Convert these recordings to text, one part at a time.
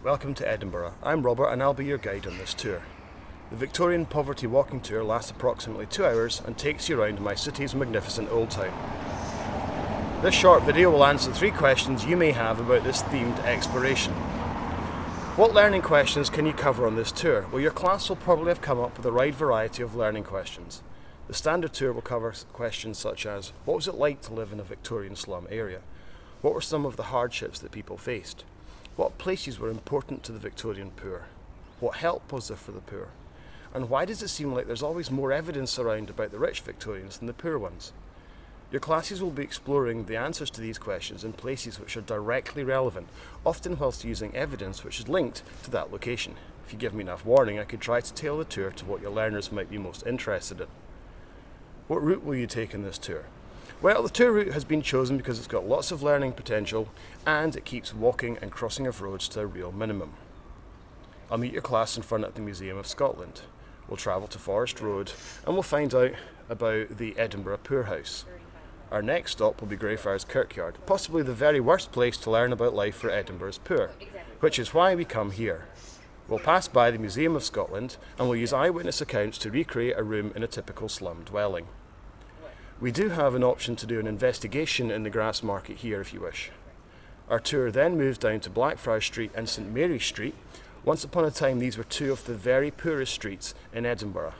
welcome to Edinburgh. I'm Robert and I'll be your guide on this tour. The Victorian Poverty Walking Tour lasts approximately 2 hours and takes you around my city's magnificent old town. This short video will answer 3 questions you may have about this themed exploration. What learning questions can you cover on this tour? Well, your class will probably have come up with a wide variety of learning questions. The standard tour will cover questions such as, what was it like to live in a Victorian slum area? What were some of the hardships that people faced? What places were important to the Victorian poor? What help was there for the poor? And why does it seem like there's always more evidence around about the rich Victorians than the poor ones? Your classes will be exploring the answers to these questions in places which are directly relevant, often whilst using evidence which is linked to that location. If you give me enough warning, I could try to tailor the tour to what your learners might be most interested in. What route will you take in this tour? Well, the tour route has been chosen because it's got lots of learning potential and it keeps walking and crossing of roads to a real minimum. I'll meet your class in front of the Museum of Scotland. We'll travel to Forest Road and we'll find out about the Edinburgh Poorhouse. Our next stop will be Greyfriars Kirkyard, possibly the very worst place to learn about life for Edinburgh's poor, which is why we come here. We'll pass by the Museum of Scotland and we'll use eyewitness accounts to recreate a room in a typical slum dwelling. We do have an option to do an investigation in the grass market here if you wish. Our tour then moves down to Blackfriars Street and St Mary's Street. Once upon a time these were 2 of the very poorest streets in Edinburgh.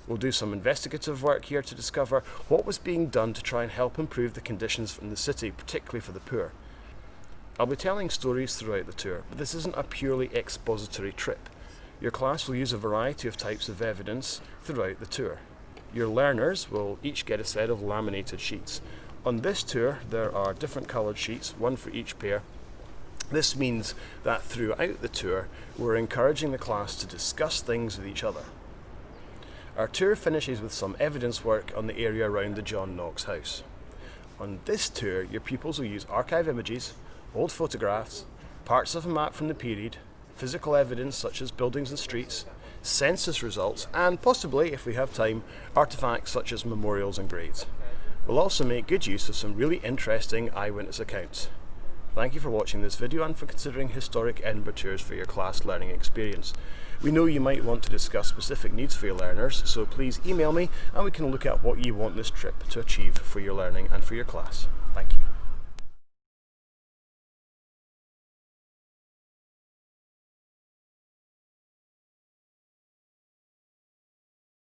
We'll do some investigative work here to discover what was being done to try and help improve the conditions in the city, particularly for the poor. I'll be telling stories throughout the tour, but this isn't a purely expository trip. Your class will use a variety of types of evidence throughout the tour. Your learners will each get a set of laminated sheets. On this tour there are different coloured sheets, one for each pair. This means that throughout the tour we're encouraging the class to discuss things with each other. Our tour finishes with some evidence work on the area around the John Knox house. On this tour your pupils will use archive images, old photographs, parts of a map from the period, physical evidence such as buildings and streets, census results, and possibly, if we have time, artefacts such as memorials and graves. We'll also make good use of some really interesting eyewitness accounts. Thank you for watching this video and for considering historic Edinburgh tours for your class learning experience. We know you might want to discuss specific needs for your learners, so please email me and we can look at what you want this trip to achieve for your learning and for your class.